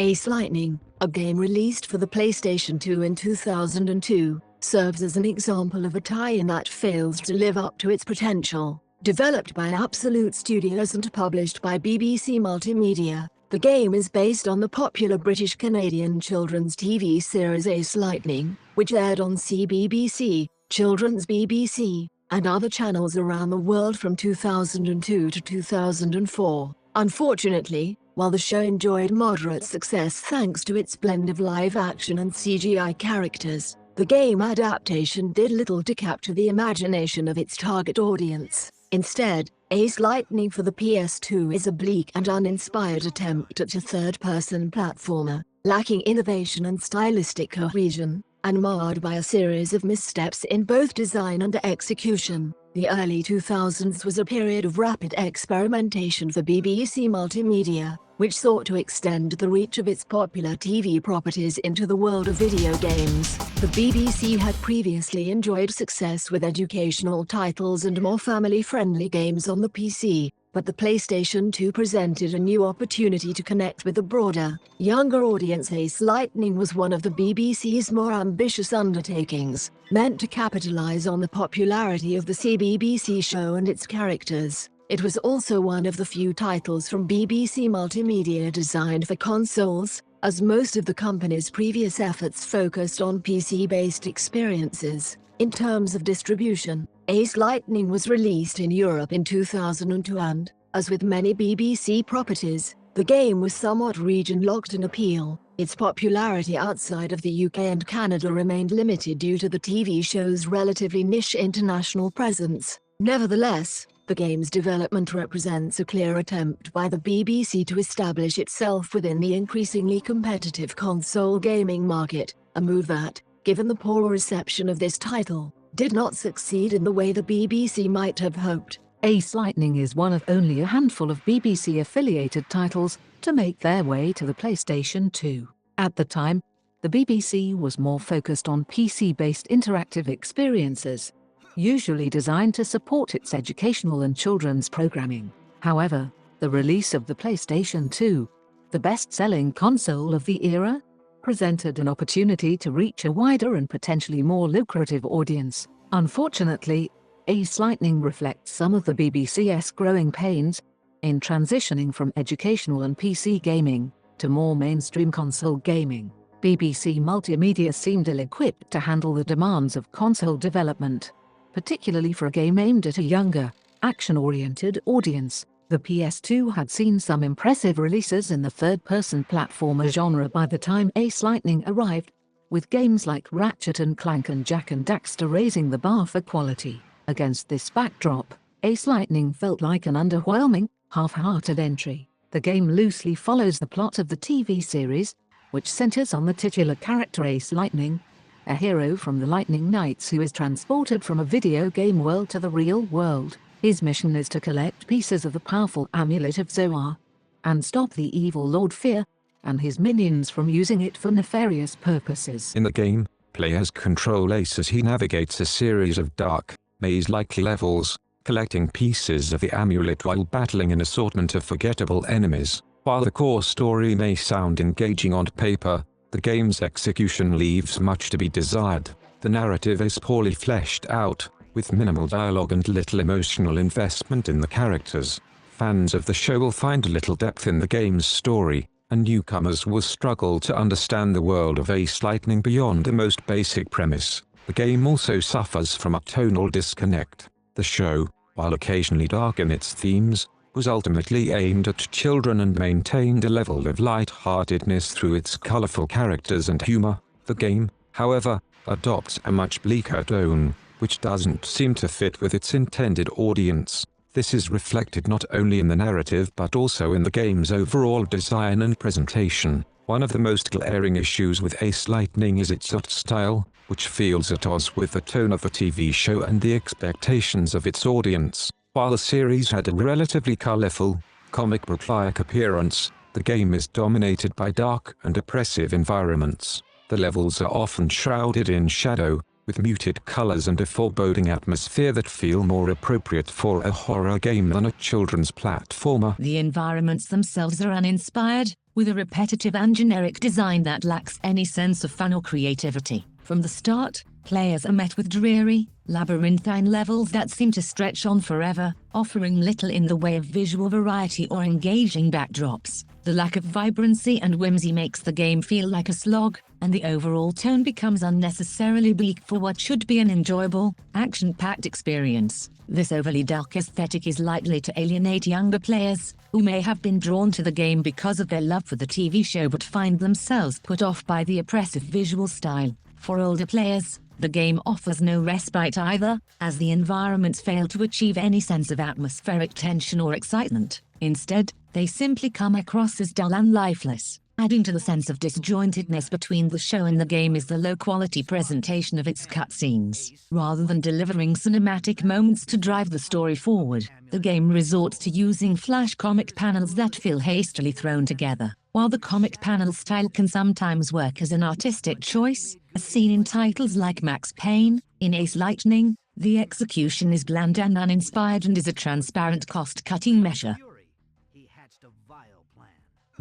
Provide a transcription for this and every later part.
Ace Lightning, a game released for the PlayStation 2 in 2002, serves as an example of a tie-in that fails to live up to its potential. Developed by Absolute Studios and published by BBC Multimedia, the game is based on the popular British-Canadian children's TV series Ace Lightning, which aired on CBBC, Children's BBC, and other channels around the world from 2002 to 2004. Unfortunately, while the show enjoyed moderate success thanks to its blend of live action and CGI characters, the game adaptation did little to capture the imagination of its target audience. Instead, Ace Lightning for the PS2 is a bleak and uninspired attempt at a third-person platformer, lacking innovation and stylistic cohesion, and marred by a series of missteps in both design and execution. The early 2000s was a period of rapid experimentation for BBC Multimedia, which sought to extend the reach of its popular TV properties into the world of video games. The BBC had previously enjoyed success with educational titles and more family-friendly games on the PC, but the PlayStation 2 presented a new opportunity to connect with a broader, younger audience. Ace Lightning was one of the BBC's more ambitious undertakings, meant to capitalize on the popularity of the CBBC show and its characters. It was also one of the few titles from BBC Multimedia designed for consoles, as most of the company's previous efforts focused on PC-based experiences. In terms of distribution, Ace Lightning was released in Europe in 2002 and, as with many BBC properties, the game was somewhat region-locked in appeal. Its popularity outside of the UK and Canada remained limited due to the TV show's relatively niche international presence. Nevertheless, the game's development represents a clear attempt by the BBC to establish itself within the increasingly competitive console gaming market, a move that, given the poor reception of this title, did not succeed in the way the BBC might have hoped. Ace Lightning is one of only a handful of BBC-affiliated titles to make their way to the PlayStation 2. At the time, the BBC was more focused on PC-based interactive experiences, usually designed to support its educational and children's programming. However, the release of the PlayStation 2, the best-selling console of the era, presented an opportunity to reach a wider and potentially more lucrative audience. Unfortunately, Ace Lightning reflects some of the BBC's growing pains in transitioning from educational and PC gaming to more mainstream console gaming. BBC Multimedia seemed ill-equipped to handle the demands of console development, particularly for a game aimed at a younger, action-oriented audience. The PS2 had seen some impressive releases in the third-person platformer genre by the time Ace Lightning arrived, with games like Ratchet & Clank and Jak and Daxter raising the bar for quality. Against this backdrop, Ace Lightning felt like an underwhelming, half-hearted entry. The game loosely follows the plot of the TV series, which centers on the titular character Ace Lightning, a hero from the Lightning Knights who is transported from a video game world to the real world. His mission is to collect pieces of the powerful Amulet of Zoar, and stop the evil Lord Fear and his minions from using it for nefarious purposes. In the game, players control Ace as he navigates a series of dark, maze-like levels, collecting pieces of the amulet while battling an assortment of forgettable enemies. While the core story may sound engaging on paper, the game's execution leaves much to be desired. The narrative is poorly fleshed out, with minimal dialogue and little emotional investment in the characters. Fans of the show will find little depth in the game's story, and newcomers will struggle to understand the world of Ace Lightning beyond the most basic premise. The game also suffers from a tonal disconnect. The show, while occasionally dark in its themes, was ultimately aimed at children and maintained a level of light-heartedness through its colorful characters and humor. The game, however, adopts a much bleaker tone, which doesn't seem to fit with its intended audience. This is reflected not only in the narrative but also in the game's overall design and presentation. One of the most glaring issues with Ace Lightning is its art style, which feels at odds with the tone of the TV show and the expectations of its audience. While the series had a relatively colorful, comic book-like appearance, the game is dominated by dark and oppressive environments. The levels are often shrouded in shadow, with muted colors and a foreboding atmosphere that feel more appropriate for a horror game than a children's platformer. The environments themselves are uninspired, with a repetitive and generic design that lacks any sense of fun or creativity. From the start, players are met with dreary, labyrinthine levels that seem to stretch on forever, offering little in the way of visual variety or engaging backdrops. The lack of vibrancy and whimsy makes the game feel like a slog, and the overall tone becomes unnecessarily bleak for what should be an enjoyable, action-packed experience. This overly dark aesthetic is likely to alienate younger players, who may have been drawn to the game because of their love for the TV show but find themselves put off by the oppressive visual style. For older players, the game offers no respite either, as the environments fail to achieve any sense of atmospheric tension or excitement. Instead, they simply come across as dull and lifeless. Adding to the sense of disjointedness between the show and the game is the low-quality presentation of its cutscenes. Rather than delivering cinematic moments to drive the story forward, the game resorts to using flash comic panels that feel hastily thrown together. While the comic panel style can sometimes work as an artistic choice, as seen in titles like Max Payne, in Ace Lightning, the execution is bland and uninspired and is a transparent cost-cutting measure.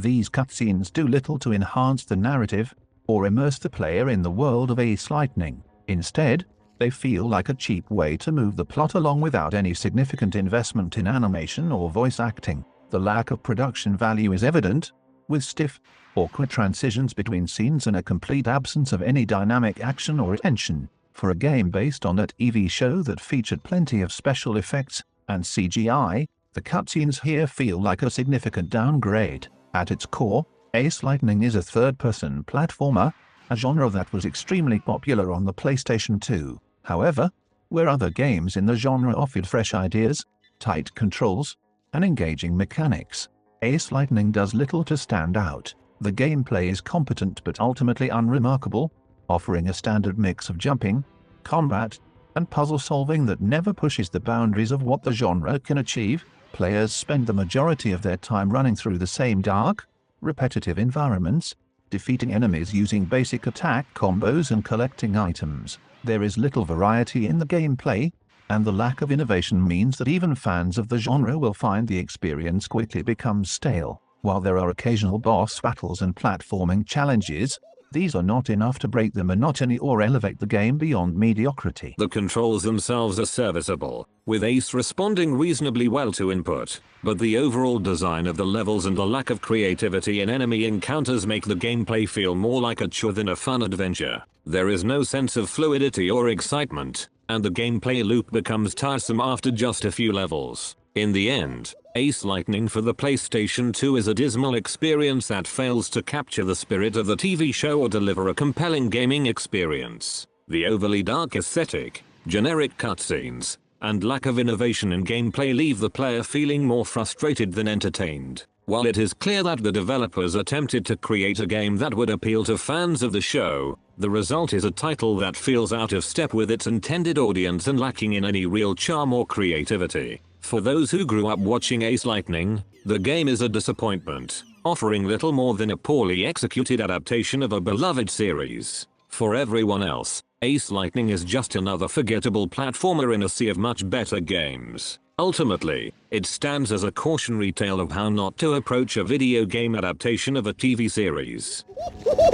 These cutscenes do little to enhance the narrative or immerse the player in the world of Ace Lightning. Instead, they feel like a cheap way to move the plot along without any significant investment in animation or voice acting. The lack of production value is evident, with stiff, awkward transitions between scenes and a complete absence of any dynamic action or tension. For a game based on a TV show that featured plenty of special effects and CGI, the cutscenes here feel like a significant downgrade. At its core, Ace Lightning is a third-person platformer, a genre that was extremely popular on the PlayStation 2. However, where other games in the genre offered fresh ideas, tight controls, and engaging mechanics, Ace Lightning does little to stand out. The gameplay is competent but ultimately unremarkable, offering a standard mix of jumping, combat, and puzzle solving that never pushes the boundaries of what the genre can achieve. Players spend the majority of their time running through the same dark, repetitive environments, defeating enemies using basic attack combos and collecting items. There is little variety in the gameplay, and the lack of innovation means that even fans of the genre will find the experience quickly becomes stale. While there are occasional boss battles and platforming challenges, these are not enough to break the monotony or elevate the game beyond mediocrity. The controls themselves are serviceable, with Ace responding reasonably well to input, but the overall design of the levels and the lack of creativity in enemy encounters make the gameplay feel more like a chore than a fun adventure. There is no sense of fluidity or excitement, and the gameplay loop becomes tiresome after just a few levels. In the end, Ace Lightning for the PlayStation 2 is a dismal experience that fails to capture the spirit of the TV show or deliver a compelling gaming experience. The overly dark aesthetic, generic cutscenes, and lack of innovation in gameplay leave the player feeling more frustrated than entertained. While it is clear that the developers attempted to create a game that would appeal to fans of the show, the result is a title that feels out of step with its intended audience and lacking in any real charm or creativity. For those who grew up watching Ace Lightning, the game is a disappointment, offering little more than a poorly executed adaptation of a beloved series. For everyone else, Ace Lightning is just another forgettable platformer in a sea of much better games. Ultimately, it stands as a cautionary tale of how not to approach a video game adaptation of a TV series.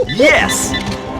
Yes!